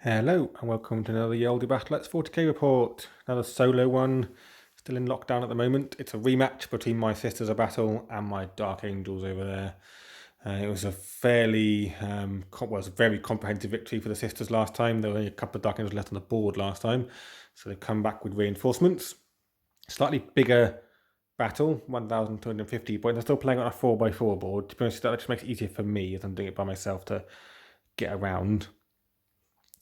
Hello and welcome to another Ye Olde Battlettes 40k report. Another solo one, still in lockdown at the moment. It's a rematch between my Sisters of Battle and my Dark Angels over there. It was a very comprehensive victory for the Sisters last time. There were only a couple of Dark Angels left on the board last time, so they've come back with reinforcements. Slightly bigger battle, 1,250 points. I'm still playing on a 4x4 board. To be honest, that just makes it easier for me as I'm doing it by myself to get around.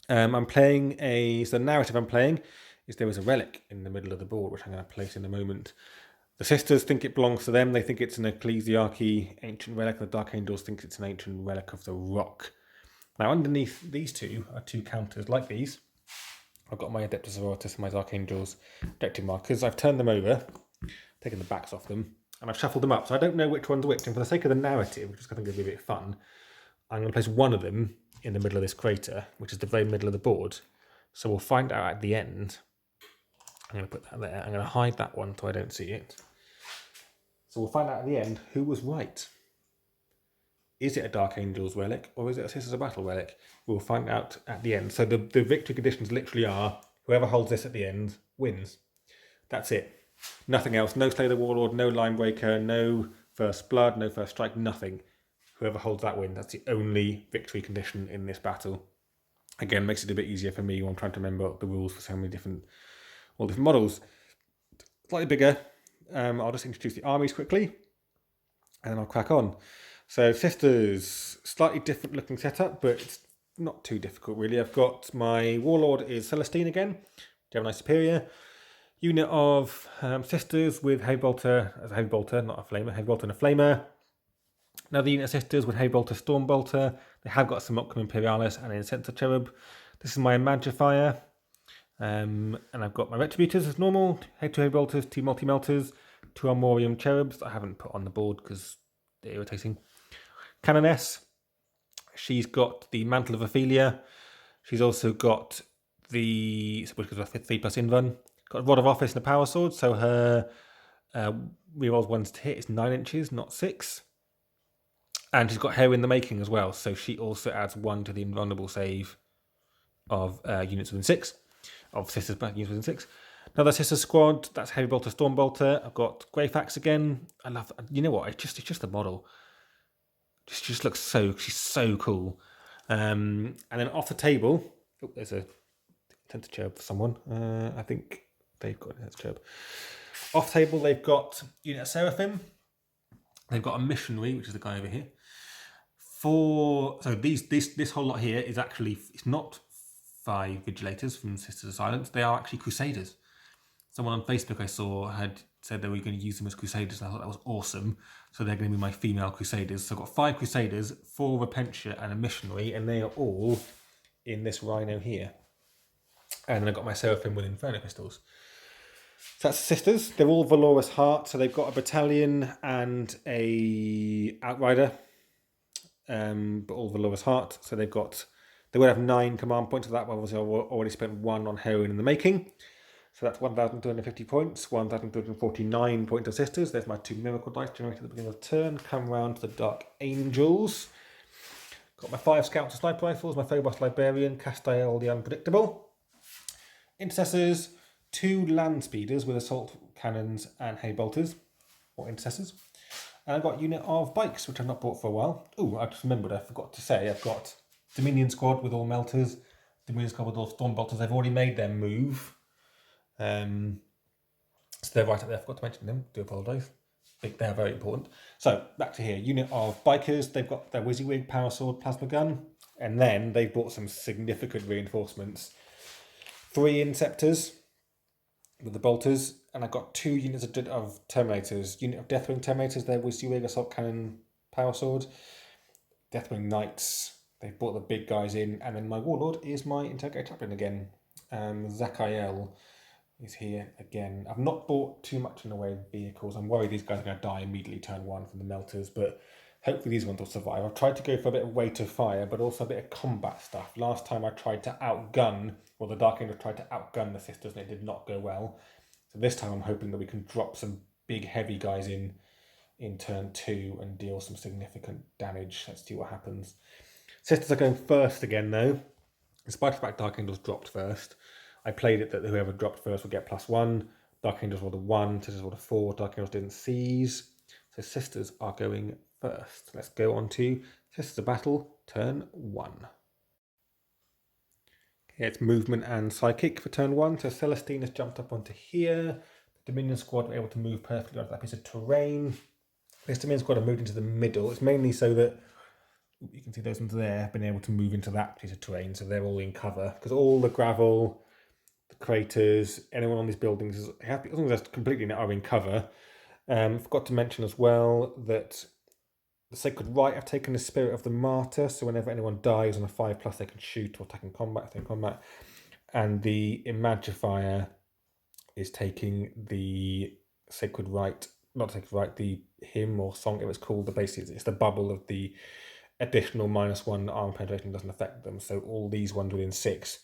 I'm playing the narrative I'm playing is there is a relic in the middle of the board, which I'm going to place in a moment. The Sisters think it belongs to them. They think it's an ecclesiarchy ancient relic. The Dark Angels think it's an ancient relic of the rock. Now, underneath these two are two counters like these. I've got my Adepta Sororitas and my Dark Angels objective markers. I've turned them over, taken the backs off them, and I've shuffled them up. So I don't know which one's which. And for the sake of the narrative, which is going to be a bit fun, I'm going to place one of them in the middle of this crater, which is the very middle of the board. So we'll find out at the end. I'm going to put that there. I'm going to hide that one so I don't see it. So we'll find out at the end who was right. Is it a Dark Angels relic or is it a Sisters of Battle relic? We'll find out at the end. So the victory conditions literally are whoever holds this at the end wins. That's it. Nothing else. No Slay the Warlord, no Line Breaker, no First Blood, no First Strike, nothing. Whoever holds that win. That's the only victory condition in this battle. Again, makes it a bit easier for me when I'm trying to remember the rules for so many different models. Slightly bigger. I'll just introduce the armies quickly, and then I'll crack on. So Sisters, slightly different looking setup, but it's not too difficult really. I've got my Warlord is Celestine again, Gemini Superior. Unit of Sisters with Heavy Bolter as a Heavy Bolter, not a Flamer, Heavy Bolter and a Flamer. Another unit of Sisters with Heavy Bolter, Storm Bolter. They have got some Opcum Imperialis and an Incenser Cherub. This is my Magifier. And I've got my Retributors as normal. 2 Heavy Bolters, 2 Multi-Melters, 2 Armorium Cherubs that I haven't put on the board because they're irritating. Canoness. She's got the Mantle of Ophelia. She's also got the, which is a 3+ Inrun. Got a Rod of Office and a Power Sword, so her rerolls 1 to hit is 9 inches, not 6. And she's got Hair in the Making as well, so she also adds 1 to the invulnerable save of units within 6, of Sisters units within 6. Another Sister squad, that's Heavy Bolter, Storm Bolter. I've got Greyfax again. I love, you know what, it's just a model. Just looks she's so cool. And then off the table, there's a Incenser Cherub for someone. I think they've got an Incenser Cherub. Off table, they've got unit of Seraphim. They've got a Missionary, which is the guy over here. So this whole lot here is actually, it's not 5 Vigilators from Sisters of Silence. They are actually Crusaders. Someone on Facebook I saw had said they were going to use them as Crusaders, and I thought that was awesome. So they're going to be my female Crusaders. So I've got 5 Crusaders, 4 Repentia, and a Missionary, and they are all in this Rhino here. And then I've got my Seraphim with Inferno Pistols. So that's the Sisters. They're all Valorous Heart, so they've got a battalion and a Outrider, but all Valorous Heart. So they would have 9 command points of that, but obviously I've already spent 1 on Heroine in the Making. So that's 1,250 points, 1,249 points of Sisters. There's my 2 Miracle Dice generated at the beginning of the turn. Come round to the Dark Angels. Got my 5 Scouts and Sniper Rifles, my Phobos Librarian, Castiel the Unpredictable. Intercessors, 2 Land Speeders with Assault Cannons and Hay Bolters, or Intercessors. And I've got a unit of Bikes, which I've not bought for a while. Oh, I just remembered, I forgot to say, I've got Dominion Squad with all Melters, Dominion Squad with all Storm Bolters. They've already made their move. So they're right up there. I forgot to mention them. Do apologise. They're very important. So back to here. Unit of Bikers. They've got their Wysiwyg, Power Sword, Plasma Gun. And then they've bought some significant reinforcements. 3 Inceptors with the Bolters. And I've got 2 units of Terminators. Unit of Deathwing Terminators. They're Wysiwyg, Assault Cannon, Power Sword. Deathwing Knights. They've brought the big guys in. And then my Warlord is my Interrogator Chaplain again. Zakael is here again. I've not bought too much in the way of vehicles. I'm worried these guys are going to die immediately turn 1 from the Melters, but hopefully these ones will survive. I've tried to go for a bit of weight of fire, but also a bit of combat stuff. Last time I tried to the Dark Angel tried to outgun the Sisters and it did not go well. So this time I'm hoping that we can drop some big heavy guys in turn 2 and deal some significant damage. Let's see what happens. Sisters are going first again though. In spite of the fact Dark Angels dropped first, I played it that whoever dropped first would get +1. Dark Angels rolled a 1, Sisters rolled a 4. Dark Angels didn't seize. So Sisters are going first. Let's go on to Sisters of Battle, turn 1. Okay, it's movement and psychic for turn 1. So Celestine has jumped up onto here. The Dominion squad were able to move perfectly onto that piece of terrain. This Dominion squad have moved into the middle. It's mainly so that you can see those ones there have been able to move into that piece of terrain, so they're all in cover. Because all the gravel, the craters, anyone on these buildings is happy, as long as they're completely are in cover. Forgot to mention as well that the Sacred Right have taken the Spirit of the Martyr, so whenever anyone dies on a 5+, they can shoot or attack in combat. And the Imagifier is taking the Sacred Right, not Sacred Right, the hymn or song it was called. Basically, it's the bubble of the additional -1 arm penetration doesn't affect them. So all these ones within 6,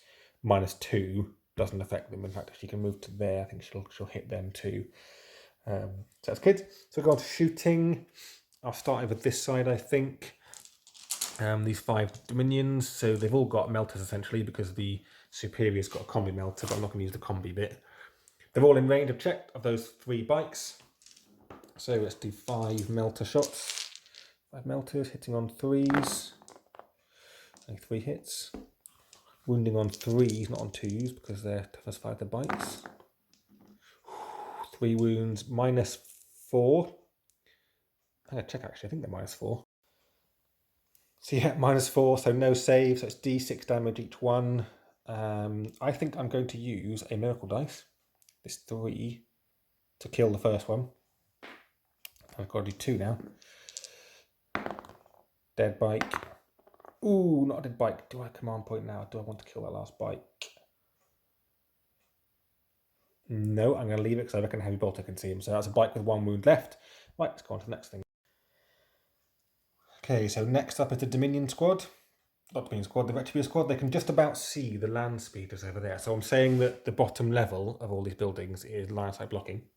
-2 doesn't affect them. In fact, if she can move to there, I think she'll hit them too. So that's good. So we'll go on to shooting. I'll start over this side, I think. These 5 Dominions, so they've all got melters essentially because the Superior's got a combi melter, but I'm not going to use the combi bit. They're all in range of check of those 3 bikes. So let's do 5 melter shots. 5 melters, hitting on 3s. Only 3 hits. Wounding on 3s, not on 2s, because they're tough as 5 the bikes. 3 wounds, -4. I'm going to check actually, I think they're -4. So yeah, -4, so no save, so it's d6 damage each one. I think I'm going to use a miracle dice, this 3, to kill the first one. I've got to do 2 now. Dead bike. Ooh, not a dead bike. Do I command point now? Do I want to kill that last bike? No, I'm going to leave it because I reckon Heavy Bolter can see him. So that's a bike with 1 wound left. Right, let's go on to the next thing. Okay, so next up is the Dominion squad. Not Dominion squad, the Retributor squad. They can just about see the land speeders over there. So I'm saying that the bottom level of all these buildings is line of sight blocking.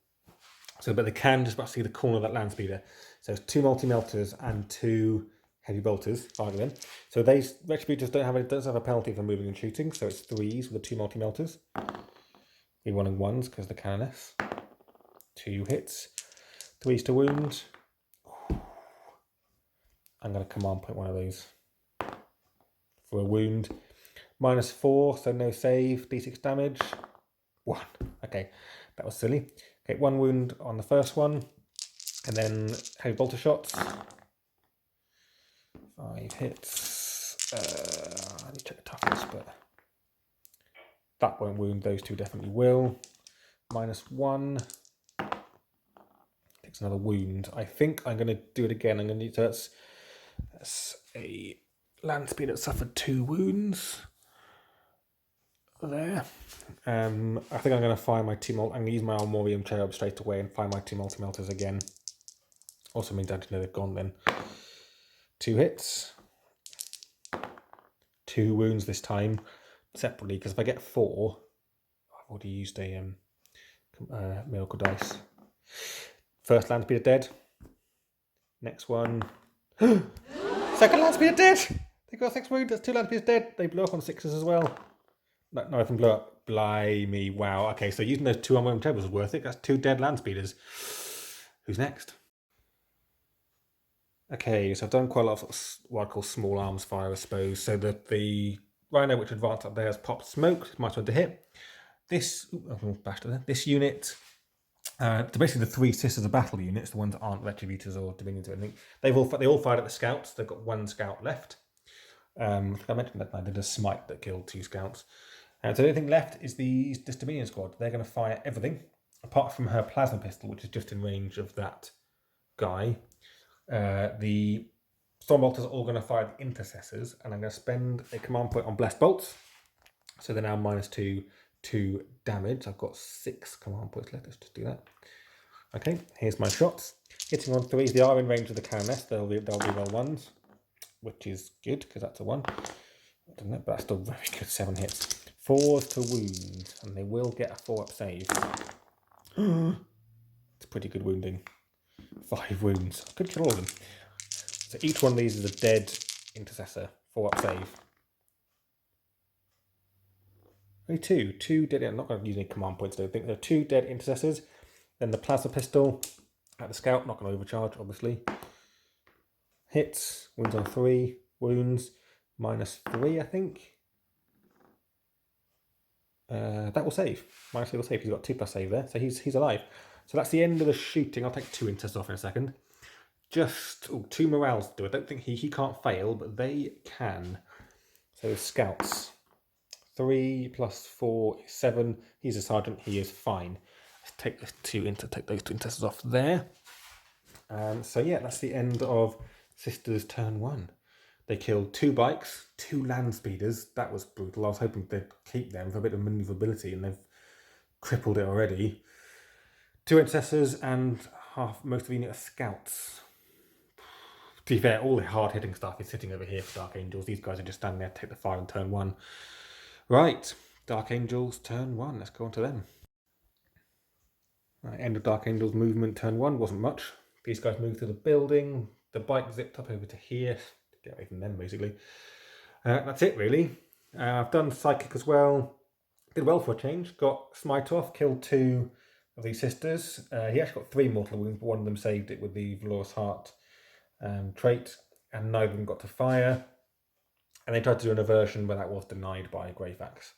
So, but they can just about see the corner of that land speeder. So it's 2 multi-melters and 2 heavy bolters, 5 of them. So these Retributors don't have a penalty for moving and shooting. So it's 3s with the 2 multi-melters. 3 running 1s because the cannoness. 2 hits. 3s to wound. I'm going to command point one of those for a wound. -4, so no save. D6 damage. 1. Okay, that was silly. Okay, 1 wound on the first one. And then heavy bolter shots. 5 hits. I need to check the toughness, but that won't wound. Those 2 definitely will. -1. Takes another wound. I think I'm going to do it again. I'm going to need that's a land speed that suffered 2 wounds. There. I think I'm going to fire my 2 I'm going to use my Armorium Cherub straight away and fire my 2 multi-melters again. Also means I didn't know they're gone then. 2 hits. 2 wounds this time separately, because if I get 4, I've already used a miracle dice. First land speeder dead. Next one. Second land speeder dead! They got 6 wounds, that's 2 land speeders dead. They blew up on 6s as well. No, nothing blew up. Blimey, wow. Okay, so using those 2 Armorium Cherubs was worth it. That's 2 dead land speeders. Who's next? Okay, so I've done quite a lot of what I call small arms fire, I suppose. So that the Rhino, which advanced up there, has popped smoke. It's my turn to hit. This unit, so basically the 3 Sisters of Battle units, the ones that aren't Retributors or Dominions or anything, they all fired at the scouts. They've got 1 scout left. I think I mentioned that I did a smite that killed 2 scouts. So the only thing left is this Dominion squad. They're going to fire everything, apart from her plasma pistol, which is just in range of that guy. The Stormbolters are all going to fire the Intercessors, and I'm going to spend a command point on Blessed Bolts. So they're now -2 to damage. I've got 6 command points left. Let's just do that. Okay, here's my shots. Hitting on 3s. They are in range of the cannoness. They'll be well 1s, which is good because that's a 1. But that's still very good. 7 hits. 4s to wound, and they will get a 4-up save. It's pretty good wounding. 5 wounds. I could kill all of them. So each one of these is a dead Intercessor. 4-up save. Only two dead. I'm not going to use any command points. I think there are 2 dead intercessors. Then the plasma pistol at the scout, not going to overcharge, obviously. Hits, wounds on 3, wounds -3, I think. That will save. -3 will save. He's got 2+ save there, so he's alive. So that's the end of the shooting. I'll take 2 intercessors off in a second. Just 2 morales to do. I don't think he can't fail, but they can. So scouts. 3 + 4 is 7. He's a sergeant. He is fine. Let's take those 2 intercessors off there. So yeah, that's the end of Sisters turn 1. They killed 2 bikes, 2 land speeders. That was brutal. I was hoping they'd keep them for a bit of maneuverability, and they've crippled it already. 2 intercessors and most of the unit are scouts. To be fair, all the hard-hitting stuff is sitting over here for Dark Angels. These guys are just standing there to take the fire on turn 1. Right, Dark Angels turn 1. Let's go on to them. Right, end of Dark Angels movement turn 1. Wasn't much. These guys moved through the building. The bike zipped up over to here. Get away from them, basically. That's it, really. I've done Psychic as well. Did well for a change. Got Smite off, killed 2 of these sisters. He actually got 3 mortal wounds, but one of them saved it with the Valorous Heart trait, and neither of them got to fire. And they tried to do an aversion, but that was denied by Greyfax.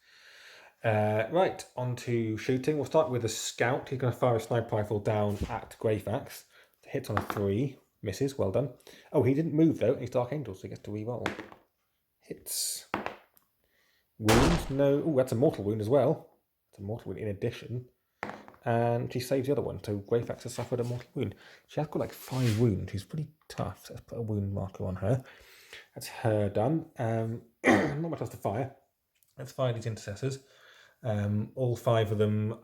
Right, on to shooting. We'll start with a scout. He's going to fire a sniper rifle down at Greyfax. Hits on a 3. Misses, well done. Oh, he didn't move though. He's Dark Angel, so he gets to re-roll. Hits. Wound. No. Oh, that's a mortal wound as well. It's a mortal wound in addition. And she saves the other one. So Greyfax has suffered a mortal wound. She has got like 5 wounds. She's pretty tough. So let's put a wound marker on her. That's her done. Not much else to fire. Let's fire these intercessors. All 5 of them.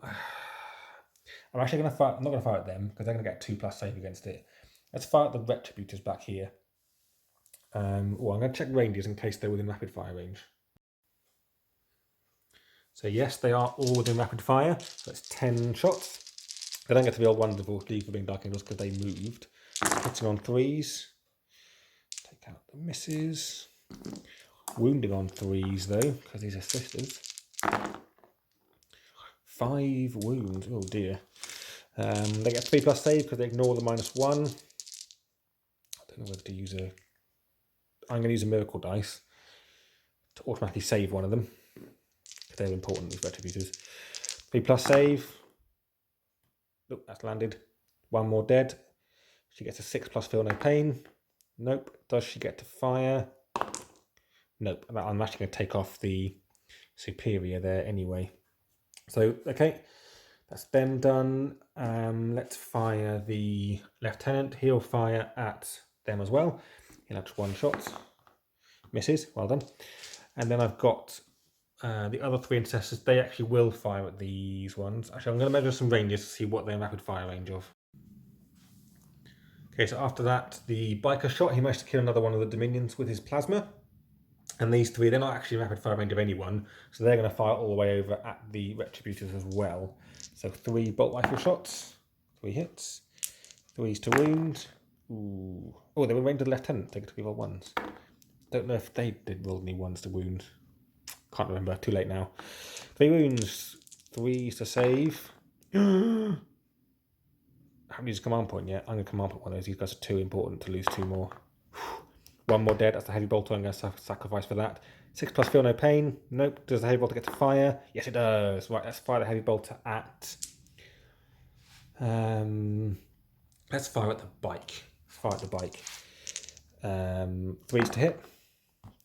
I'm actually going to fire. I'm not going to fire at them because they're going to get 2+ save against it. Let's fire at the Retributors back here. I'm going to check ranges in case they're within rapid fire range. So yes, they are all within rapid fire. So that's 10 shots. They don't get to be all wonderful for being Dark Angels because they moved. Hitting on 3s. Take out the misses. Wounding on 3s though, because these are sisters. 5 wounds. Oh dear. They get 3+ save because they ignore the -1. I don't know whether to use a... I'm going to use a miracle dice to automatically save one of them. Because they're important, these Retributors. 3+ save. Nope, that's landed. 1 more dead. She gets a 6+ feel no pain. Nope. Does she get to fire? Nope. I'm actually going to take off the superior there anyway. So, okay. That's them done. Let's fire the lieutenant. He'll fire at them as well. He'll have 1 shot. Misses. Well done. And then I've got the other 3 intercessors. They actually will fire at these ones. Actually, I'm going to measure some ranges to see what they're in rapid fire range of. Okay, so after that, the biker shot. He managed to kill another one of the Dominions with his plasma. And these 3, they're not actually in rapid fire range of anyone. So they're going to fire all the way over at the Retributors as well. So 3 bolt rifle shots. 3 hits. 3s to wound. Ooh. Oh, they were range to the lieutenant. They get to reroll 1s. Don't know if they did roll any 1s to wound. Can't remember. Too late now. 3 wounds. 3s to save. I haven't used a command point yet. I'm going to command point one of those. These guys are too important to lose 2 more. 1 more dead. That's the heavy bolter. I'm going to sacrifice for that. 6+ feel no pain. Nope. Does the heavy bolter get to fire? Yes, it does. Right, let's fire the heavy bolter at... let's fire at the bike. Let's fire at the bike. 3s to hit.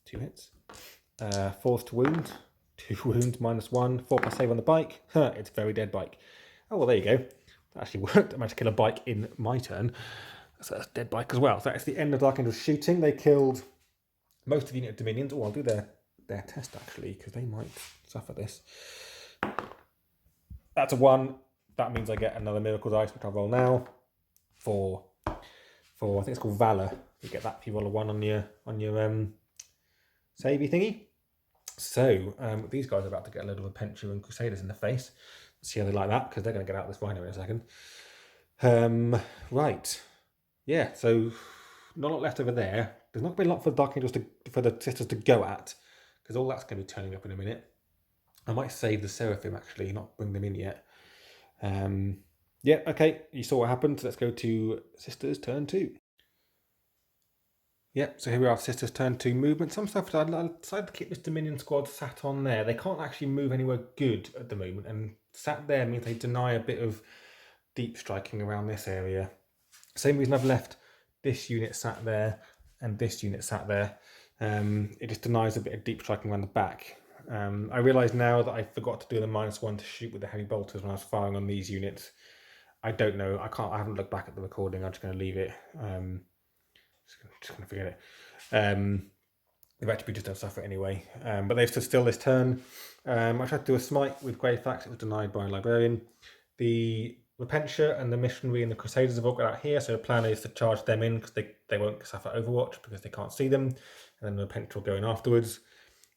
2 hits. 4s to wound. 2 wounds, -1. 4+ save on the bike. It's a very dead bike. Oh, well, there you go. That actually worked. I managed to kill a bike in my turn. So that's a dead bike as well. So that's the end of Dark Angels shooting. They killed most of the unit of Dominions. Oh, I'll do their test actually, because they might suffer this. That's a 1. That means I get another miracle dice, which I'll roll now. For I think it's called Valor. You get that if you roll a 1 on your savey thingy. So these guys are about to get a load of Apentia and Crusaders in the face. Let's see how they like that, because they're going to get out of this rhino in a second. Right. Yeah, so not a lot left over there. There's not going to be a lot for Dark Angels for the sisters to go at, because all that's going to be turning up in a minute. I might save the Seraphim actually, not bring them in yet. Yeah, okay, you saw what happened. So let's go to Sisters turn 2. Yep, so here we are, Sisters turn 2 movement. Some stuff I decided to keep this Dominion squad sat on there. They can't actually move anywhere good at the moment, and sat there means they deny a bit of deep striking around this area. Same reason I've left this unit sat there and this unit sat there. It just denies a bit of deep striking around the back. I realise now that I forgot to do the -1 to shoot with the heavy bolters when I was firing on these units. I don't know. I haven't looked back at the recording. I'm just going to leave it. Just going to forget it. They've actually just don't suffer anyway. But they've stood still this turn. I tried to do a smite with Grey Fax. It was denied by a Librarian. The Repentia and the Missionary and the Crusaders have all got out here. So the plan is to charge them in because they won't suffer Overwatch because they can't see them. And then the Repentia will go in afterwards.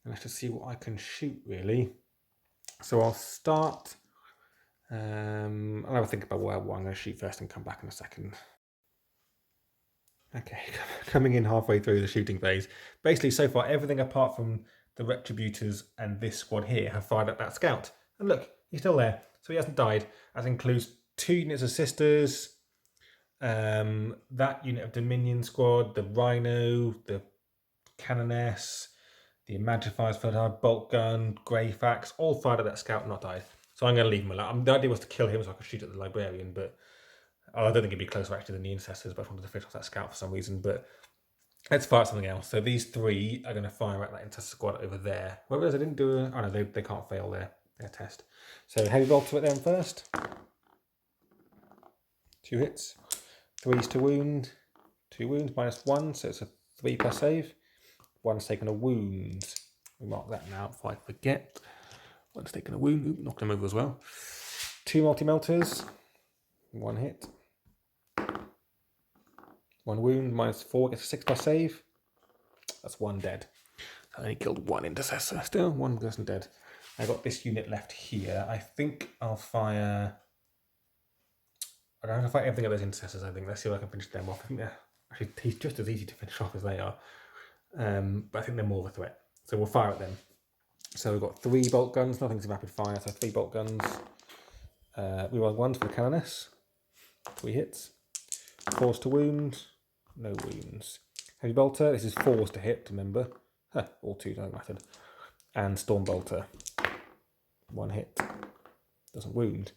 And let's just see what I can shoot, really. So I'll start. I'll have a think about what I'm going to shoot first and come back in a second. Okay, coming in halfway through the shooting phase. Basically, so far, everything apart from the Retributors and this squad here have fired at that scout. And look, he's still there, so he hasn't died. That includes 2 units of Sisters, that unit of Dominion squad, the Rhino, the Canoness, the Imagifier's Fertile Bolt Gun, Grey Fax, all fired at that scout and not died. So I'm going to leave him alone. The idea was to kill him so I could shoot at the Librarian, but I don't think it'd be closer actually than the Intercessors, but I wanted to finish off that scout for some reason. But let's fire at something else. So these 3 are going to fire at that Intercessor squad over there. Whoever they didn't do oh no, they can't fail their test. So heavy bolter at them first. 2 hits. 3s to wound. 2 wounds, -1, so it's a 3+ save. 1's taken a wound. We mark that now before I forget. 1's taken a wound. Oop, knocked him over as well. 2 multi-melters. 1 hit. 1 wound, -4, gets a 6+ save. That's 1 dead. I only killed 1 Intercessor still, 1 person dead. I got this unit left here. I think I'll fire... I'm going to fight everything at those Intercessors, I think. Let's see if I can finish them off. I think actually, he's just as easy to finish off as they are. But I think they're more of a threat. So we'll fire at them. So we've got 3 bolt guns, nothing's rapid fire, so 3 bolt guns. We roll 1 for the Canoness. 3 hits. 4s to wound. No wounds. Heavy bolter. This is 4s to hit, remember. All 2 don't matter. And storm bolter. 1 hit. Doesn't wound.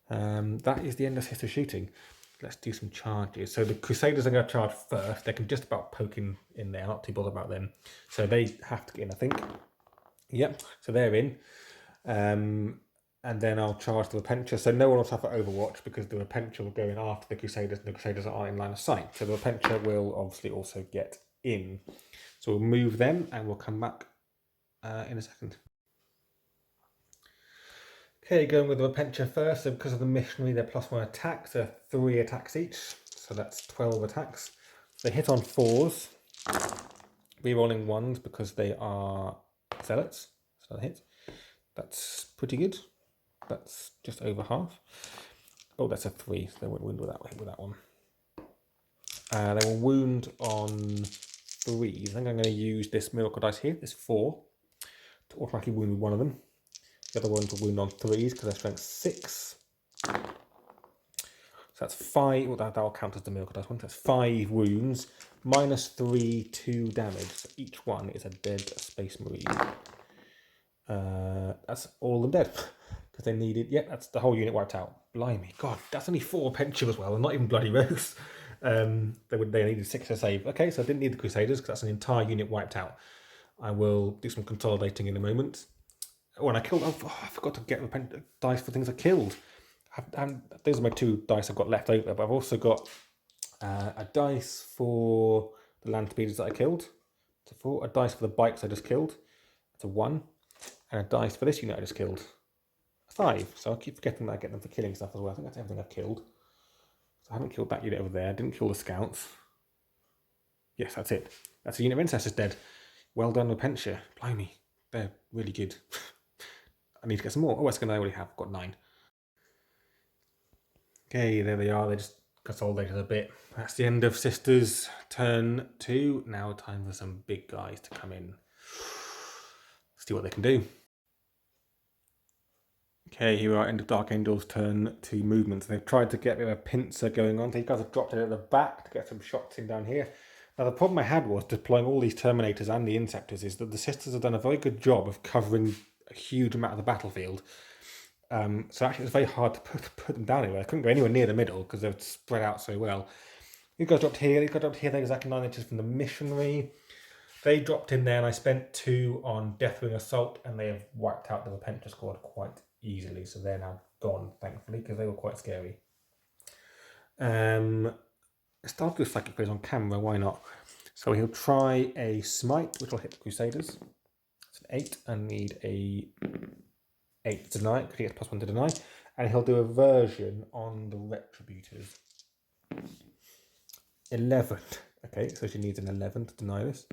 That is the end of Sister shooting. Let's do some charges. So the Crusaders are going to charge first. They can just about poke in there. Not too bothered about them. So they have to get in, I think. Yep. So they're in. And then I'll charge the Repentia. So no one will suffer Overwatch because the Repentia will go in after the Crusaders and the Crusaders are in line of sight. So the Repentia will obviously also get in. So we'll move them and we'll come back in a second. Okay, going with the Repentia first. So because of the Missionary, they're +1 attack. So 3 attacks each. So that's 12 attacks. They hit on 4s. Rerolling 1s because they are Zealots. So they hit. That's pretty good. That's just over half. Oh, that's a 3, so they won't wound with that one. They will wound on 3s. I think I'm going to use this miracle dice here, this 4, to automatically wound with one of them. The other one to wound on 3s because they're strength 6. So that's 5. Well, that will count as the miracle dice one. That's 5 wounds, -3, 2 damage. So each one is a dead Space Marine. That's all of them dead. Because they needed, that's the whole unit wiped out. Blimey, God, that's only 4 Repentia as well, and not even bloody rogues. They needed 6 to save. Okay, so I didn't need the Crusaders because that's an entire unit wiped out. I will do some consolidating in a moment. Oh, and I killed, I forgot to get dice for things I killed. Those are my 2 dice I've got left over, but I've also got a dice for the land speeders that I killed. It's a 4. A dice for the bikes I just killed. It's a 1. And a dice for this unit I just killed. 5. So I keep forgetting that I get them for killing stuff as well. I think that's everything I've killed. So I haven't killed that unit over there. I didn't kill the scouts. Yes, that's it. That's a unit of Incestors dead. Well done, Repentia. Blimey. They're really good. I need to get some more. Oh, that's going to already have. I've got 9. Okay, there they are. They just consolidated a bit. That's the end of Sisters turn 2. Now time for some big guys to come in. See what they can do. Okay, here we are, end of Dark Angel's turn to movements. They've tried to get a bit of a pincer going on. These guys have dropped it at the back to get some shots in down here. Now, the problem I had was deploying all these Terminators and the Inceptors is that the Sisters have done a very good job of covering a huge amount of the battlefield. So actually, it's very hard to put them down anywhere. I couldn't go anywhere near the middle because they're spread out so well. These guys dropped here. These guys dropped here. They're exactly 9 inches from the Missionary. They dropped in there, and I spent 2 on Deathwing Assault, and they have wiped out the Repentia squad quite easily. So they're now gone, thankfully, because they were quite scary. Start with Psychic Phase on camera, why not? So he'll try a Smite, which will hit the Crusaders. It's an 8, and need a 8 to deny, because he gets +1 to deny. And he'll do a version on the Retributors. 11. Okay, so she needs an 11 to deny this.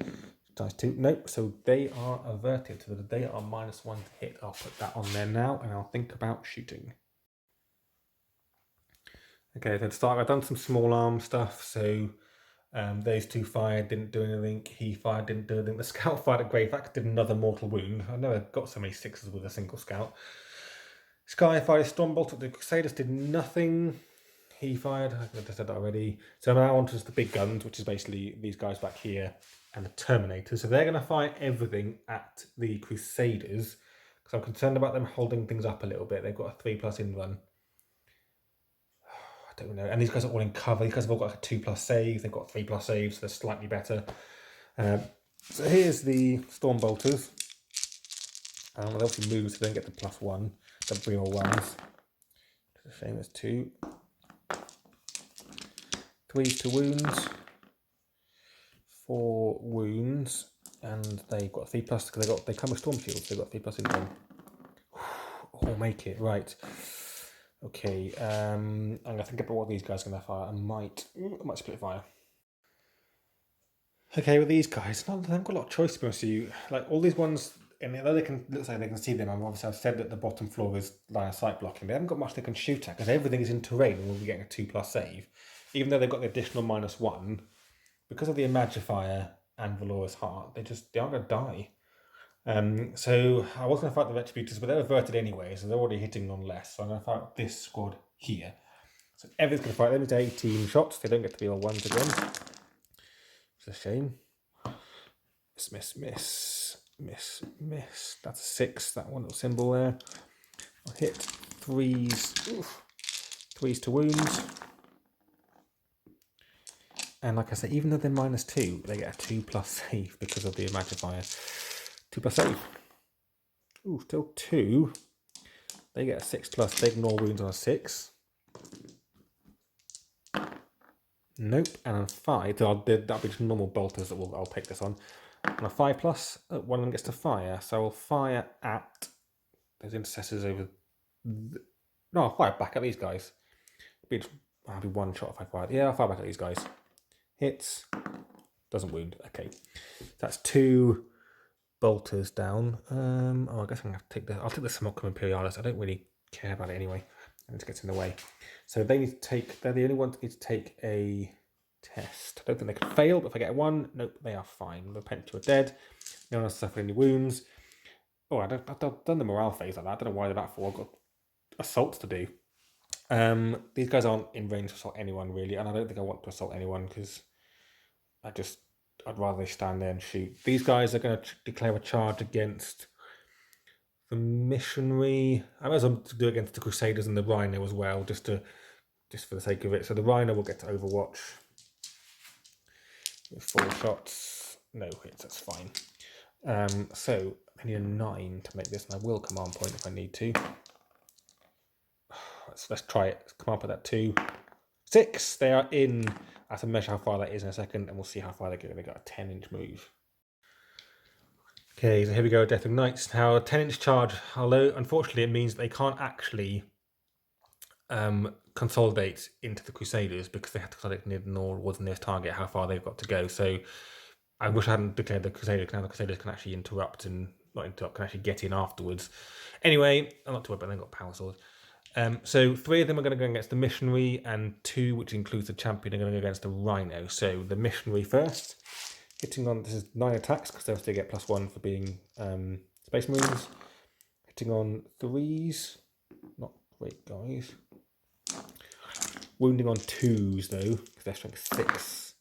Dice 2. Nope, so they are averted, so that they are -1 to hit. I'll put that on there now, and I'll think about shooting. Okay, then start. I've done some small arm stuff, so those 2 fired, didn't do anything. He fired, didn't do anything. The scout fired at Greyfax, did another mortal wound. I've never got so many 6s with a single scout. Sky fired a Stormbolt at the Crusaders, did nothing. He fired, I think I said that already. So now on to the big guns, which is basically these guys back here and the Terminators. So they're going to fire everything at the Crusaders because I'm concerned about them holding things up a little bit. They've got a 3+ in run. I don't know. And these guys are all in cover. These guys have all got like a 2+ save. They've got 3+ saves, so they're slightly better. So here's the Stormbolters. They obviously move, so they don't get the +1. They'll bring all 1s. It's a shame there's 2. 3s to wounds. 4 wounds. And they've got 3+ because they come with Storm Shields. They've got 3+ in them. Oh, make it. Right. Okay, I'm going to think about what these guys are going to fire. I might split fire. Okay, with these guys, they haven't got a lot of choice to be honest with you. Like all these ones, and although looks like they can see them, I've said that the bottom floor is line of sight blocking. They haven't got much they can shoot at because everything is in terrain and we'll be getting a 2+ save. Even though they've got the additional -1, because of the Imagifier and Valora's Heart, they aren't going to die. So I was going to fight the Retributors, but they're averted anyway, so they're already hitting on less. So I'm going to fight this squad here. So everyone's going to fight them. It's 18 shots. They don't get to be all 1s again. It's a shame. Miss. That's a 6. That one little symbol there. I'll hit 3s. Oof. 3s to wounds. And like I say, even though they're -2, they get a 2+ save because of the Imagifier. 2+ save. Ooh, still 2. They get a 6+. They ignore wounds on a 6. Nope. And on 5, that'll be just normal bolters that I'll take this on. On a 5+, one of them gets to fire. So I'll fire at those intercessors over. No, I'll fire back at these guys. I'll be 1 shot if I fire. Yeah, I'll fire back at these guys. Hits. Doesn't wound. Okay. That's 2 bolters down. I guess I'm going to take the. I'll take the Smolcom Imperialis. I don't really care about it anyway. It gets in the way. So they need to take. They're the only ones that need to take a test. I don't think they can fail, but if I get a 1, nope, they are fine. The Repentia are dead. No one has suffered any wounds. Oh, I've done the morale phase like that. I don't know why they're that for. I've got assaults to do. These guys aren't in range to assault anyone really, and I don't think I want to assault anyone because I'd rather they stand there and shoot. These guys are going to declare a charge against the Missionary. I might as well do it against the Crusaders and the Rhino as well, just for the sake of it. So the Rhino will get to Overwatch with 4 shots. No hits, that's fine. So I need a 9 to make this, and I will command point if I need to. Let's try it. Let's come up with that 2. 6. They are in. I have to measure how far that is in a second, and we'll see how far they go. They got a 10-inch move. Okay, so here we go, Deathwing Knights. Now, a 10-inch charge, although unfortunately it means they can't actually consolidate into the Crusaders because they have to consolidate near the north towards the nearest target, how far they've got to go. So I wish I hadn't declared the Crusaders, because now the Crusaders can actually can actually get in afterwards. Anyway, I'm not too worried, but they've got power swords. So 3 of them are going to go against the Missionary, and 2, which includes the Champion, are going to go against the Rhino. So the Missionary first, hitting on, this is 9 attacks, because they'll still get +1 for being Space Marines. Hitting on 3s. great guys. Wounding on 2s though, because they're strength 6.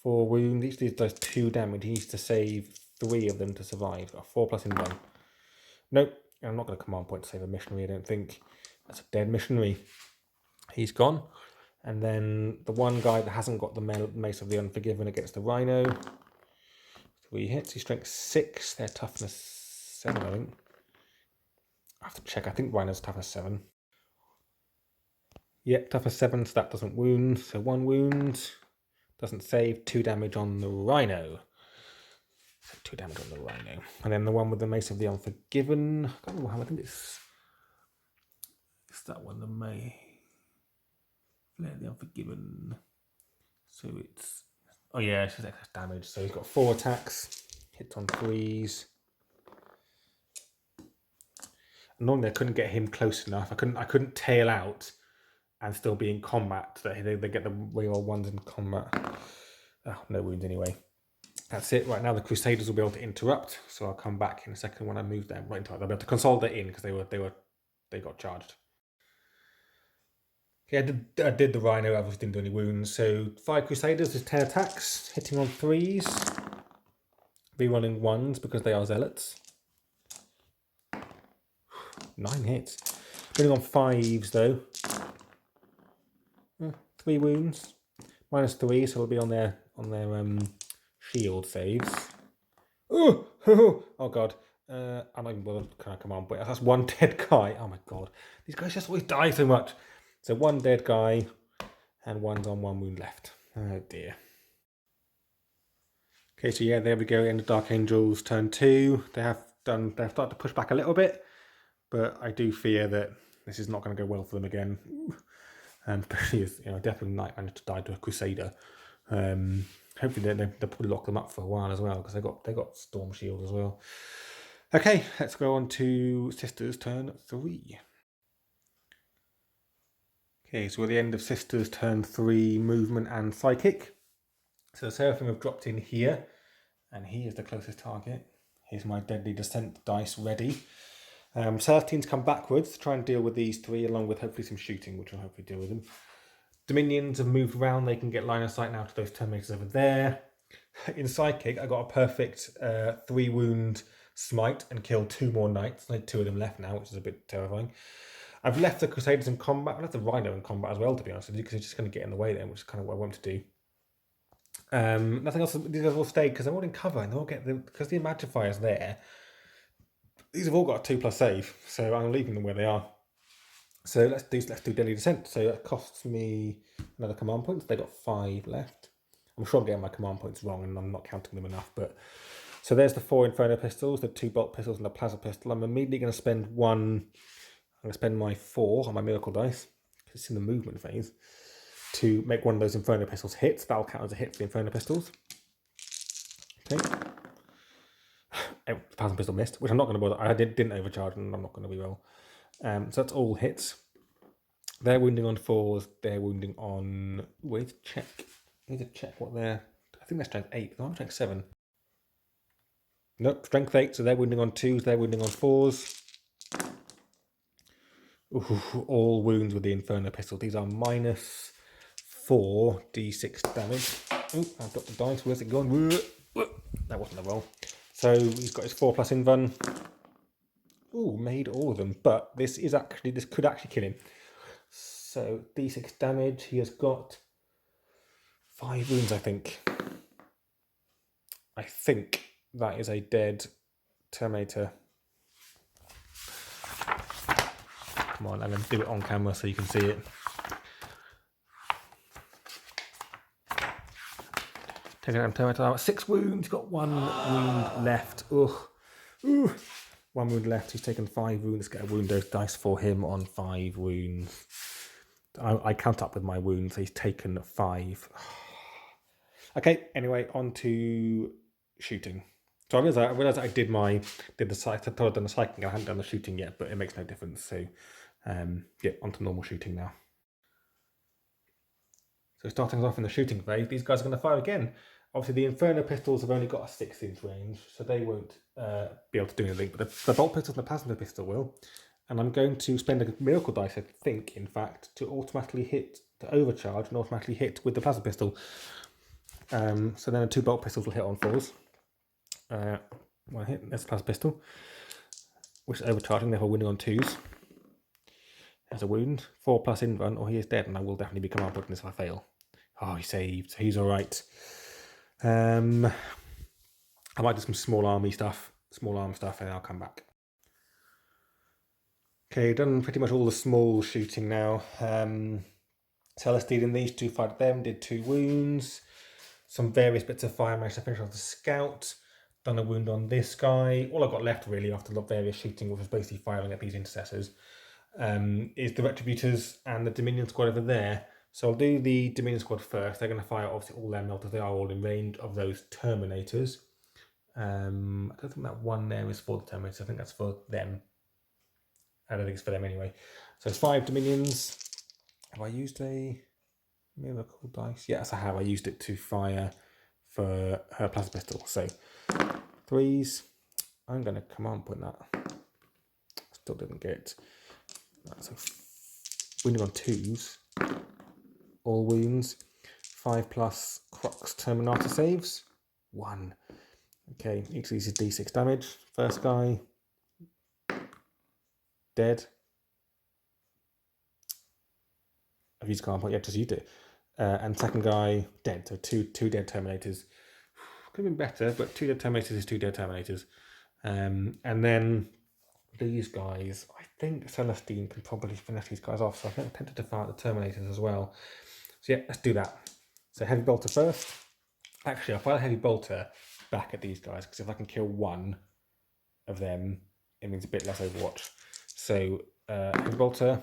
4 wounds. Each of these does 2 damage. He needs to save 3 of them to survive. Got a 4+ in 1. Nope. I'm not going to command point to save a missionary, I don't think. That's a dead missionary. He's gone. And then the one guy that hasn't got the Mace of the Unforgiven against the Rhino. 3 hits. He's strength 6. They're toughness 7, I think. I have to check. I think Rhino's toughness 7. Yep, toughness 7, so that doesn't wound. So 1 wound. Doesn't save. 2 damage on the Rhino. So 2 damage on the Rhino. And then the one with the Mace of the Unforgiven. I can't remember how. I think it's that one, the May. Flare the Unforgiven. So it's... Oh yeah, it's just excess damage. So he's got 4 attacks. Hits on 3s. Normally I couldn't get him close enough. I couldn't tail out and still be in combat. They get the real ones in combat. Oh, no wounds anyway. That's it. Right now the Crusaders will be able to interrupt. So I'll come back in a second when I move them right into it. They'll be able to consolidate in because they got charged. Okay, I did the Rhino. Obviously didn't do any wounds. So 5 Crusaders is 10 attacks, hitting on 3s, rerunning 1s because they are zealots. 9 hits. Going on 5s though. 3 wounds, -3, so it'll be on their shield saves. Oh god. I'm not even bothered. Can I come on? But that's 1 dead guy. Oh my god, these guys just always die so much. So 1 dead guy, and 1's on 1 wound left. Oh dear. Okay, so yeah, there we go. End of Dark Angels turn 2. They've started to push back a little bit, but I do fear that this is not going to go well for them again. Especially as definitely Knight managed to die to a Crusader. Hopefully they'll probably lock them up for a while as well because they got Storm Shield as well. Okay, let's go on to Sisters turn 3. Okay, so we're at the end of Sisters turn 3 movement and psychic. So the Seraphim have dropped in here, and he is the closest target. Here's my Deadly Descent dice ready. Celestine's come backwards to try and deal with these 3, along with hopefully some shooting, which will hopefully deal with them. Dominions have moved around. They can get line of sight now to those Terminators over there. In Psychic, I got a perfect 3 wound smite and killed 2 more Knights. I had 2 of them left now, which is a bit terrifying. I've left the Crusaders in combat. I've left the Rhino in combat as well, to be honest with you, because it's just going to get in the way then, which is kind of what I want to do. Nothing else. These guys will stay because they're all in cover and they'll get because the Magifier's there. These have all got a 2+ save, so I'm leaving them where they are. So let's do Deadly Descent. So that costs me another command point. They got 5 left. I'm sure I'm getting my command points wrong and I'm not counting them enough. But so there's the 4 Inferno pistols, the 2 bolt pistols, and the plasma pistol. I'm immediately going to spend 1. I'm going to spend my 4 on my miracle dice because it's in the movement phase to make one of those Inferno pistols hit. That'll count as a hit for the Inferno pistols. Okay. The plasma pistol missed, which I'm not going to bother. I didn't overcharge, and I'm not going to reroll. So that's all hits. They're wounding on 4s. They're wounding on. Wait, check. I need to check what they're. I think they're strength 8. I'm strength 7. Nope, strength 8. So they're wounding on 2s. They're wounding on 4s. Ooh, all wounds with the Inferno pistol. These are -4 d6 damage. Oh, I've got the dice. Where's it gone? That wasn't a roll. So he's got his 4+ invuln. Ooh, made all of them. But this could actually kill him. So d6 damage. He has got 5 wounds, I think. I think that is a dead Terminator. Come on, I'm going to do it on camera so you can see it. Take it down, Terminator. 6 wounds. He's got 1 wound left. Ugh. Ooh. 1 wound left. He's taken 5 wounds. Get a wound dice for him on 5 wounds. I count up with my wounds. He's taken 5. Okay. Anyway, on to shooting. So I realised I did the psych. I thought I'd done the psychic. I hadn't done the shooting yet, but it makes no difference. So yeah, on to normal shooting now. So starting us off in the shooting phase, these guys are going to fire again. Obviously, the Inferno pistols have only got a 6-inch range, so they won't be able to do anything. But the bolt pistols and the plasma pistol will. And I'm going to spend a miracle dice, I think, in fact, to automatically hit, to overcharge and automatically hit with the plasma pistol. So then the 2 bolt pistols will hit on 4s. One hit, that's the plasma pistol, which is overcharging, therefore winning on 2s. Has a wound, 4+ in run, or he is dead, and I will definitely be command putting this if I fail. Oh, he saved, so he's alright. I might do some small arm stuff, and I'll come back. Okay, done pretty much all the small shooting now. Celestine and these 2 fighted them, did 2 wounds. Some various bits of fire, managed to finish off the scout. Done a wound on this guy. All I've got left really after the various shooting, which was basically firing at these intercessors, is the Retributors and the Dominion squad over there. So I'll do the Dominion squad first. They're going to fire obviously all their melters. They are all in range of those Terminators. I don't think that one there is for the Terminators. I think that's for them. I don't think it's for them anyway. So it's 5 Dominions. Have I used a miracle dice? Yes, I have. I used it to fire for her plasma pistol. So 3s. I'm going to command point that. Still didn't get. So wounding on 2s. All wounds. 5+ Crocs Terminator saves. 1. Okay, each of these is D6 damage. First guy. Dead. I've used command point, yeah, just used it. And second guy, dead. So two dead Terminators. Could have been better, but 2 dead Terminators is 2 dead Terminators. And then these guys, I think Celestine can probably finish these guys off, so I think I'm tempted to fire at the Terminators as well. So yeah, let's do that. So heavy bolter first. Actually, I'll fire a heavy bolter back at these guys, because if I can kill 1 of them, it means a bit less Overwatch. So heavy bolter,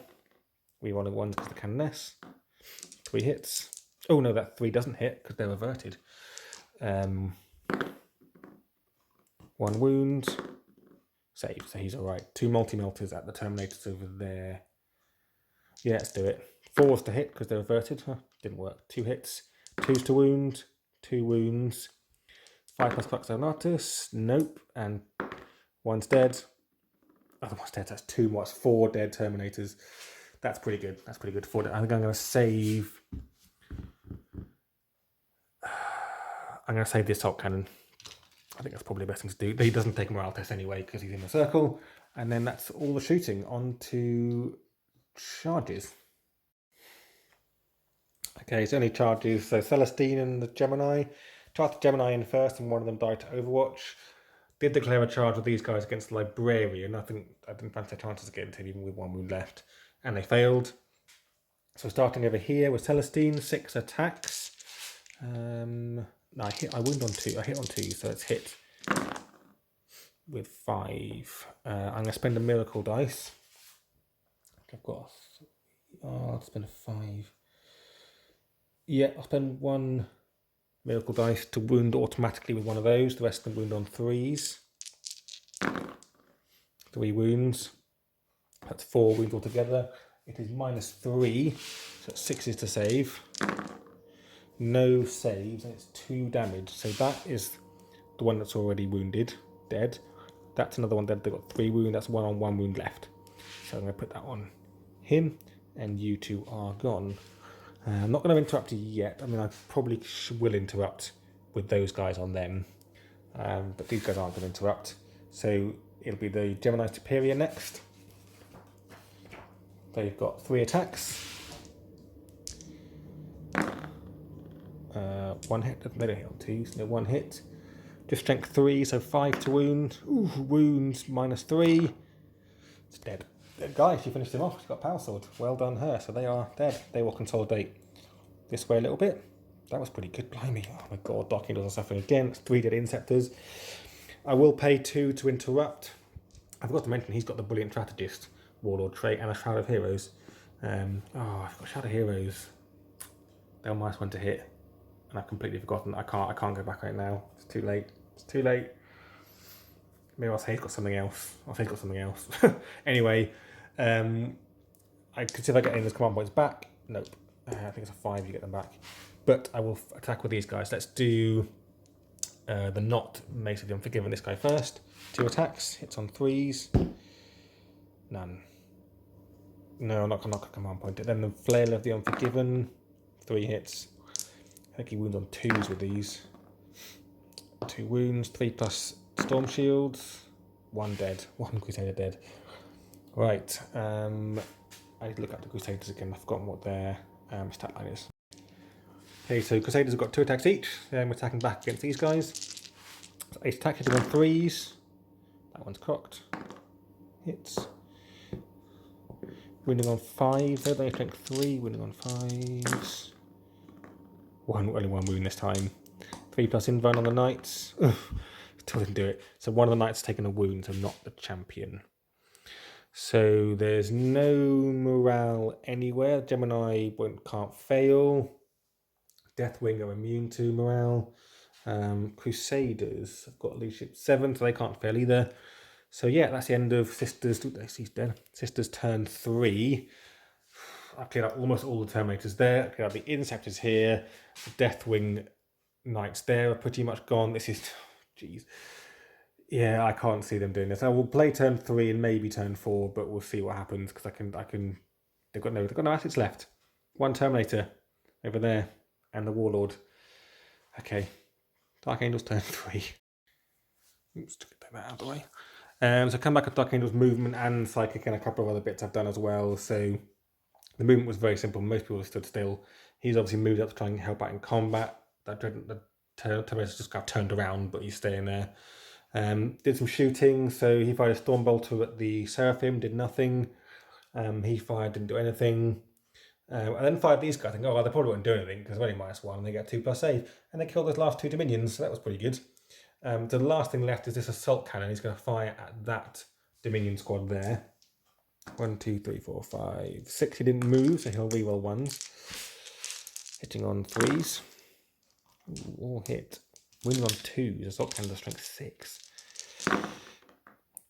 we want 1 because the cannon S. 3 hits. Oh no, that 3 doesn't hit because they're averted. 1 wound. Save, so he's alright. 2 multi-melters at the Terminators over there. Yeah, let's do it. 4s to hit because they're averted. Huh, didn't work. 2 hits. 2s to wound. 2 wounds. 5+ Crux Terminatus. Nope. And 1's dead. Other one's dead. That's 2 more. That's 4 dead Terminators. That's pretty good. That's pretty good. I think I'm going to save. I'm going to save this assault cannon. I think that's probably the best thing to do. He doesn't take a morale test anyway because he's in the circle. And then that's all the shooting. On to charges. Okay, so only charges. So Celestine and the Gemini. Charged the Gemini in first and one of them died to Overwatch. Did declare a charge with these guys against the Librarian. I didn't fancy their chances against him even with 1 wound left. And they failed. So starting over here with Celestine, 6 attacks. No, I wound on 2. I hit on 2, so it's hit with 5. I'm going to spend a miracle dice. I've got. I'll spend a 5. Yeah, I'll spend 1 miracle dice to wound automatically with 1 of those. The rest can wound on 3s. 3 wounds. That's 4 wounds altogether. It is -3, so it's 6s to save. No saves, and it's 2 damage. So that is the one that's already wounded, dead. That's another one dead. They've got 3 wounds. That's 1 on 1 wound left. So I'm going to put that on him, and you 2 are gone. I'm not going to interrupt you yet. I mean, I probably will interrupt with those guys on them, but these guys aren't going to interrupt. So it'll be the Gemini Superior next. They've got 3 attacks. 1 hit. They don't hit on 2s. No, 1 hit. Just strength 3, so 5 to wound. Ooh, wounds -3. It's dead. Dead guy. She finished him off. She's got a power sword. Well done, her. So they are dead. They will consolidate this way a little bit. That was pretty good. Blimey. Oh my god. Dark Angels are suffering again. It's 3 dead Inceptors. I will pay 2 to interrupt. I forgot to mention he's got the Brilliant Strategist Warlord trait and a Shroud of Heroes. I've got Shroud of Heroes. They're a nice one to hit. And I've completely forgotten. I can't go back right now. It's too late. It's too late. Maybe I'll say he's got something else. Anyway, I could see if I get any of those command points back. Nope. I think it's a 5 you get them back. But I will attack with these guys. Let's do the not Mace of the Unforgiven. This guy first. 2 attacks. Hits on 3s. None. No, I'm not going to command point it. Then the Flail of the Unforgiven, 3 hits. I think he wounds on 2s with these. 2 wounds, 3 plus Storm Shields, 1 dead, 1 Crusader dead. Right, I need to look at the Crusaders again. I've forgotten what their stat line is. Okay, so Crusaders have got 2 attacks each. We're attacking back against these guys. So 8 attack hitting on 3s. That one's cocked. Hits. Winning on 5. They're only strength 3. Winning on 5s. Only 1 wound this time. 3 plus invuln on the knights. Ugh, still didn't do it. So one of the knights has taken a wound, so not the champion. So there's no morale anywhere. Gemini can't fail. Deathwing are immune to morale. Crusaders have got leadership 7, so they can't fail either. So yeah, that's the end of Sisters. He's dead. Sisters turn 3. I cleared out almost all the Terminators there. I cleared out the Inceptors here. The Deathwing Knights there are pretty much gone. This is, jeez. Yeah, I can't see them doing this. I will play turn 3 and maybe turn 4, but we'll see what happens because they've got no assets left. 1 Terminator over there and the Warlord. Okay, Dark Angels turn 3. Oops, to get that out of the way. So come back with Dark Angels movement and Psychic and a couple of other bits I've done as well. So the movement was very simple. Most people stood still. He's obviously moved up to try and help out in combat. The Terminator just got turned around, but he's staying there. Did some shooting, so he fired a Stormbolter at the Seraphim, did nothing. He fired, didn't do anything. And then fired these guys, thinking, oh, well, they probably won't do anything because they're only -1 and they get 2+ save. And they killed those last 2 Dominions, so that was pretty good. So the last thing left is this Assault Cannon. He's going to fire at that Dominion squad there. 1, 2, 3, 4, 5, 6. He didn't move, so he'll reroll 1s. Hitting on 3s. Ooh, all hit. Winning on 2s. Assault Cannon does strength 6.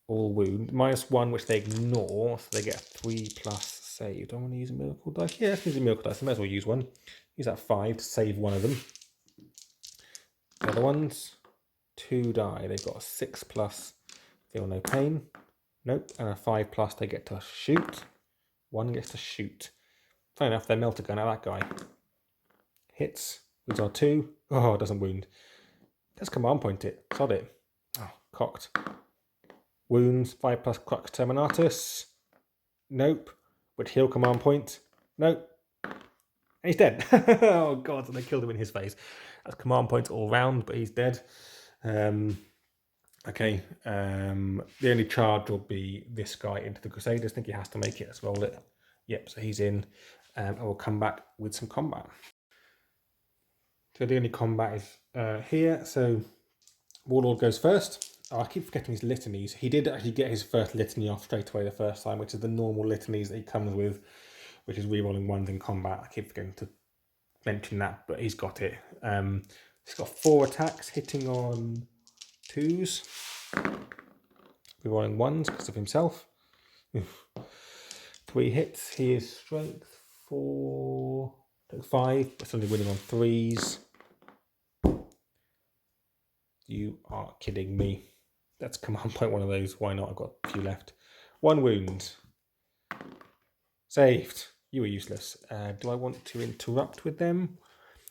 All wound. -1, which they ignore, so they get a 3+ save. Do I want to use a miracle dice? Yeah, let's use a miracle dice. I might as well use one. Use that 5 to save one of them. The other ones, 2 die. They've got a 6+, feel no pain. Nope. And a 5+, they get to shoot. 1 gets to shoot. Funny enough, they melt a gun at that guy. Hits. Wounds are 2. Oh, it doesn't wound. Let's command point it. Sod it. Oh, cocked. Wounds, 5+ Crux Terminatus. Nope. Which heal command point. Nope. And he's dead. Oh god, and they killed him in his face. That's command points all round, but he's dead. Okay. The only charge will be this guy into the Crusaders. I think he has to make it. Let's roll it. Yep, so he's in. I will come back with some combat. So the only combat is here. So Warlord goes first. Oh, I keep forgetting his litanies. He did actually get his first litany off straight away the first time, which is the normal litanies that he comes with, which is rerolling 1s in combat. I keep forgetting to mention that, but he's got it. He's got 4 attacks, hitting on 2s. Rerolling 1s because of himself. 3 hits. He is strength 4, 5, but only winning on 3s. You are kidding me. Let's command point one of those. Why not? I've got a few left. 1 wound. Saved. You were useless. Do I want to interrupt with them?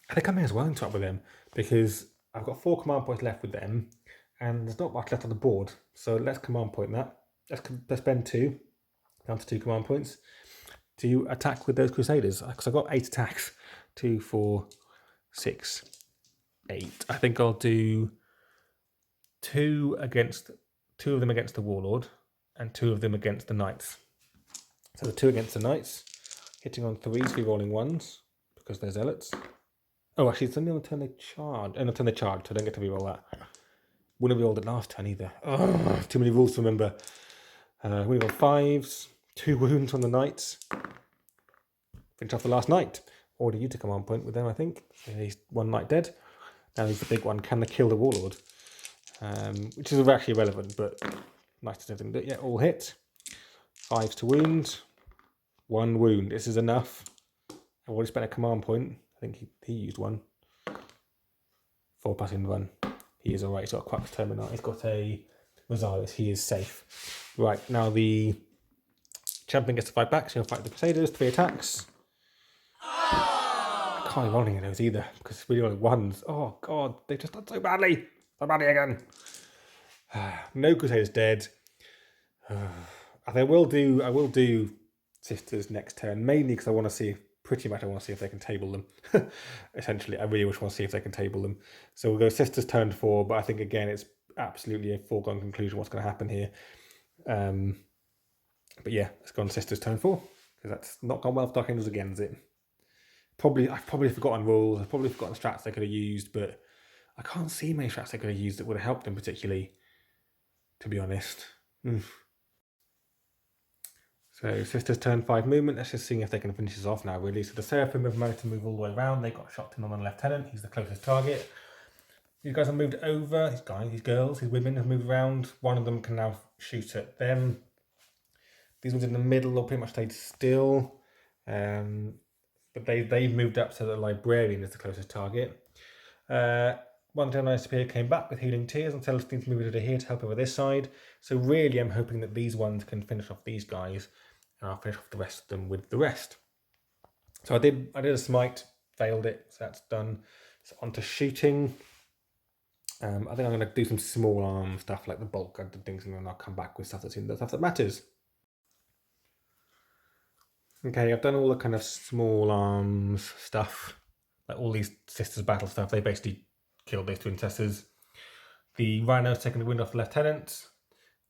I think I may as well interrupt with them because I've got 4 command points left with them and there's not much left on the board. So let's command point that. Let's spend 2. Down to 2 command points to attack with those Crusaders. Because I've got 8 attacks. 2, 4, 6, 8. I think I'll do 2 of them against the Warlord and 2 of them against the Knights. So the 2 against the Knights, hitting on 3s, rerolling 1s because they're zealots. Oh, actually, it's only on the turn they charge. And on the turn they charge, so I don't get to reroll that. Wouldn't have rerolled it last turn either. Oh, too many rules to remember. Winning on 5s, 2 wounds on the Knights. Finish off the last Knight. Order you to command point with them, I think. He's 1 Knight dead. Now he's the big one. Can they kill the Warlord? Which is actually irrelevant, but nice to do. Yeah, all hit. 5s to wound. 1 wound. This is enough. I've already spent a command point. I think he used 1. 4+ in 1. He is alright. He's got a Crux Terminal. He's got a Rosalis. He is safe. Right, now the Champion gets to fight back, so he'll fight the Crusaders, 3 attacks. I can't be rolling in those either, because it's really only ones. Oh god, they've just done so badly. So badly again. No Crusaders dead. I will do Sisters next turn, mainly because I want to see, pretty much I want to see if they can table them. Essentially, I really want to see if they can table them. So we'll go Sisters turn 4, but I think again it's absolutely a foregone conclusion what's going to happen here. But yeah, let's go on Sisters turn 4, because that's not gone well for Dark Angels again, is it? I've probably forgotten rules, I've probably forgotten strats they could have used, but I can't see many strats they could have used that would have helped them particularly, to be honest. So Sisters turn 5 movement, let's just see if they can finish this off now really. So the Seraphim have managed to move all the way around, they got shot in on the Lieutenant, he's the closest target. These guys have moved over, these guys, these girls, these women have moved around, one of them can now shoot at them. These ones in the middle will pretty much stayed still. But they've moved up so the Librarian is the closest target. One Gemini Superior came back with Healing Tears, and Celestine's moved over here to help over this side. So really I'm hoping that these ones can finish off these guys, and I'll finish off the rest of them with the rest. So I did a smite, failed it, so that's done. So on to shooting. I think I'm going to do some small arm stuff like the bulk and things, and then I'll come back with stuff that's in the stuff that matters. Okay, I've done all the kind of small arms stuff, like all these Sisters battle stuff. They basically killed these 2 Intercessors. The Rhino's taken the wind off the Lieutenant.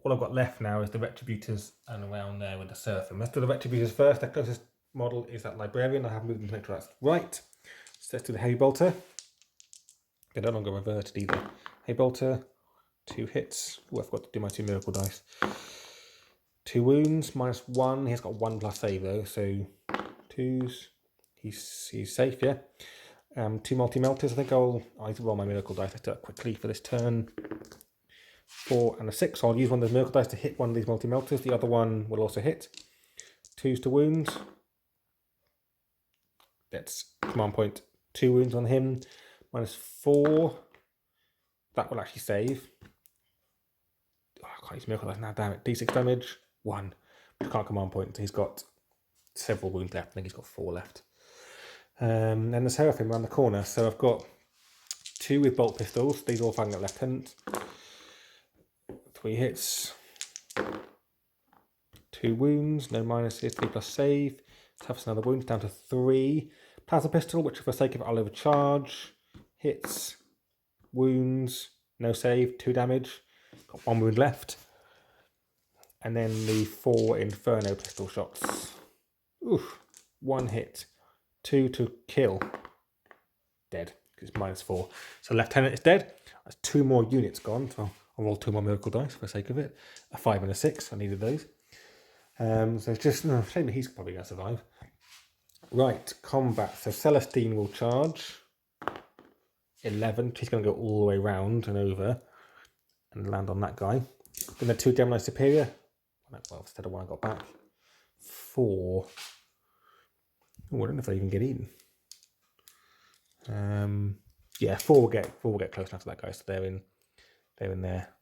All I've got left now is the Retributors and around there with the Seraphim. Let's do the Retributors first. The closest model is that Librarian. I have moved them to make sure that's right. So let's do the Heavy Bolter. They're no longer reverted either. Heavy Bolter, 2 hits. Oh, I forgot to do my 2 miracle dice. 2 wounds, -1. He's got 1+ save though, so 2s. He's safe, yeah. 2 multi-melters. I think I need to roll my miracle dice. Let's do it quickly for this turn. 4 and a 6. So I'll use one of those miracle dice to hit one of these multi-melters. The other one will also hit. 2s to wounds. That's command point. 2 wounds on him. -4. That will actually save. Oh, I can't use miracle dice now, damn it. D6 damage. 1. I can't command point. He's got several wounds left. I think he's got 4 left. And the Seraphim around the corner. So I've got 2 with bolt pistols. These all firing at Lieutenant. 3 hits. 2 wounds. No minuses. 3+ save. Tough another wound. Down to 3. Plasma pistol, which for the sake of it I'll overcharge. Hits. Wounds. No save. 2 damage. Got 1 wound left. And then the 4 Inferno pistol shots. Oof. 1 hit. 2 to kill. Dead. Because it's -4. So Lieutenant is dead. That's 2 more units gone. So I'll roll 2 more miracle dice for the sake of it. A 5 and a 6. I needed those. So it's just a shame that he's probably going to survive. Right. Combat. So Celestine will charge. 11. She's going to go all the way round and over. And land on that guy. Then the 2 Gemini Superior. Well, instead of 1 I got back. 4. Oh, I don't know if they even get eaten. Yeah, 4 will get close enough to that guy, so they're in there.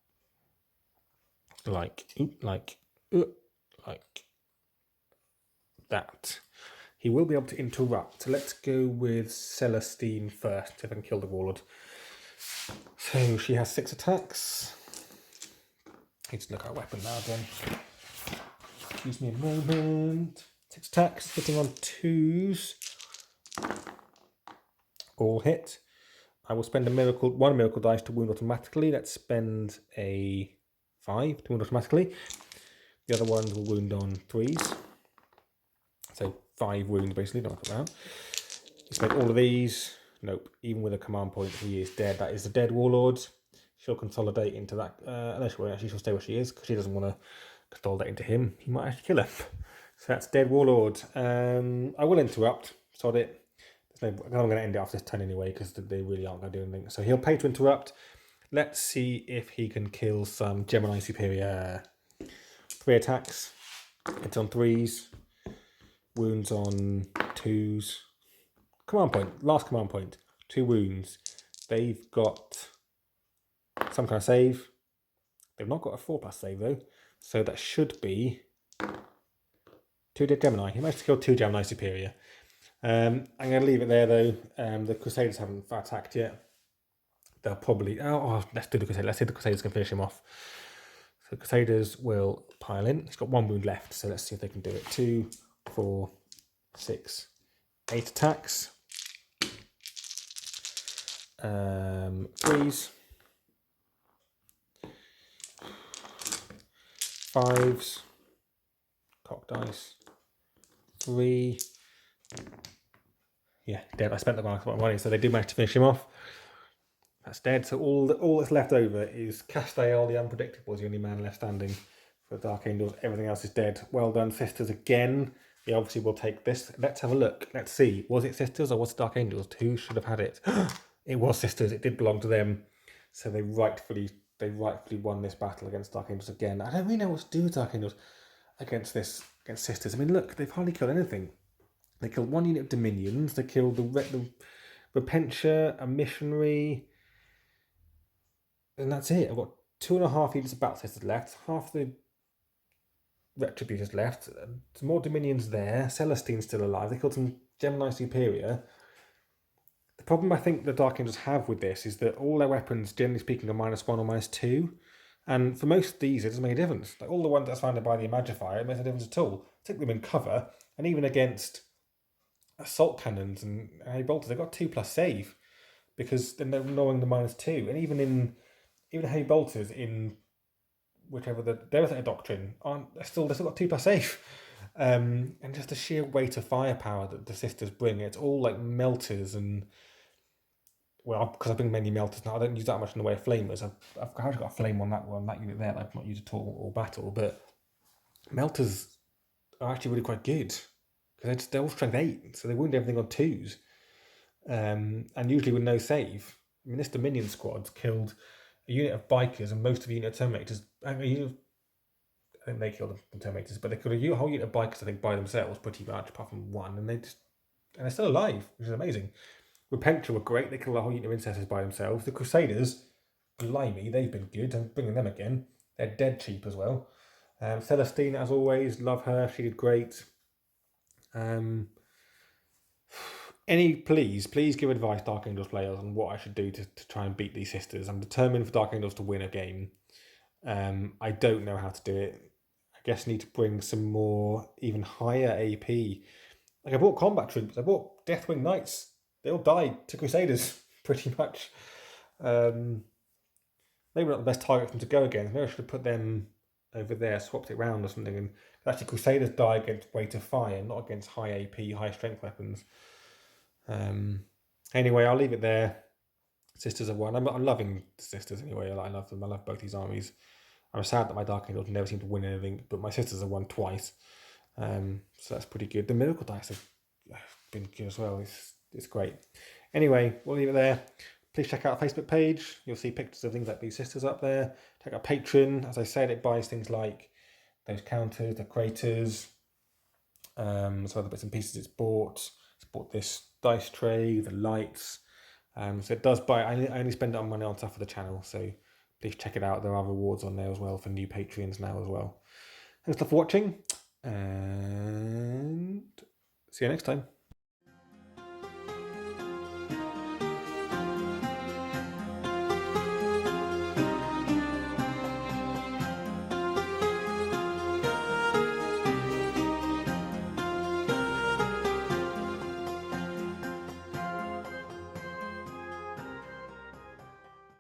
Like that. He will be able to interrupt. So let's go with Celestine first, see if I can kill the Warlord. So she has 6 attacks. I need to look at her weapon now again. Excuse me a moment. 6 attacks, hitting on 2s. All hit. I will spend one miracle dice to wound automatically. Let's spend a 5 to wound automatically. The other ones will wound on 3s. So 5 wounds basically, don't put that out. You spend all of these. Nope, even with a command point, he is dead. That is the dead Warlord. She'll consolidate into that. No, she won't actually, she'll stay where she is because she doesn't want to consolidate into him. He might actually kill her. So that's dead Warlord. I will interrupt. Sod it. I'm going to end it off this turn anyway because they really aren't going to do anything. So he'll pay to interrupt. Let's see if he can kill some Gemini Superior. 3 attacks. Hits on 3s. Wounds on 2s. Command point. Last command point. 2 wounds. They've got some kind of save. They've not got a 4+ save though. So that should be 2 dead Gemini. He managed to kill 2 Gemini superior. I'm going to leave it there though. The Crusaders haven't attacked yet. They'll probably... let's do the Crusaders. Let's see if the Crusaders can finish him off. So Crusaders will pile in. He's got 1 wound left, so let's see if they can do it. 2, 4, 6, 8 attacks. 3s. 5s. Cock dice. 3. Yeah, dead. I spent the money, so they did manage to finish him off. That's dead. So all that's left over is Castiel, the Unpredictable, is the only man left standing for Dark Angels. Everything else is dead. Well done, Sisters, again. They obviously will take this. Let's have a look. Let's see. Was it Sisters or was it Dark Angels? Who should have had it? It was Sisters. It did belong to them. So they rightfully won this battle against Dark Angels again. I don't really know what to do with Dark Angels against Sisters. I mean, look, they've hardly killed anything. They killed 1 unit of Dominions. They killed the Repentia, a Missionary, and that's it. I've got 2.5 units of Battle Sisters left. Half the Retributors left. Some more Dominions there. Celestine's still alive. They killed some Gemini Superior. The problem I think the Dark Angels have with this is that all their weapons, generally speaking, are -1 or -2. And for most of these, it doesn't make a difference. Like all the ones that's founded by the Imagifier, it makes no difference at all. Take them in cover, and even against assault cannons and heavy bolters, they've got 2+ save because they're knowing the -2. And even heavy bolters in whichever the Devastator Doctrine they've still got 2+ save. And just the sheer weight of firepower that the Sisters bring, it's all like melters and, well, because I bring many melters now, I don't use that much in the way of flamers. I've got a flame on that unit there that I've not used at all or battle, but melters are actually really quite good because they're all strength 8, so they wound everything on 2s, and usually with no save. I mean, this Dominion squad's killed a unit of bikers and most of the unit of Terminators. I think they killed the Terminators, but they killed a whole unit of bikers, I think, by themselves, pretty much, apart from 1, and they're still alive, which is amazing. Repentia were great. They killed a whole unit of Incestors by themselves. The Crusaders, blimey, they've been good. I'm bringing them again. They're dead cheap as well. Celestine, as always, love her. She did great. Please give advice, Dark Angels players, on what I should do to try and beat these Sisters. I'm determined for Dark Angels to win a game. I don't know how to do it. I guess I need to bring some more, even higher AP. Like, I bought combat troops. I bought Deathwing Knights. They all died to Crusaders, pretty much. Maybe not the best target for them to go against. Maybe I should have put them over there, swapped it around or something. And actually, Crusaders die against weight of fire, not against high AP, high strength weapons. Anyway, I'll leave it there. Sisters have won. I'm loving the Sisters anyway. I love them. I love both these armies. I'm sad that my Dark Angels never seem to win anything, but my Sisters have won twice. So that's pretty good. The Miracle Dice have been good as well. It's great. Anyway, we'll leave it there. Please check out our Facebook page. You'll see pictures of things like these Sisters up there. Check out Patreon. As I said, it buys things like those counters, the craters, some other bits and pieces it's bought. It's bought this dice tray, the lights. So it does buy. I only spend it on money on stuff for the channel. So please check it out. There are rewards on there as well for new Patreons now as well. Thanks for watching, and see you next time.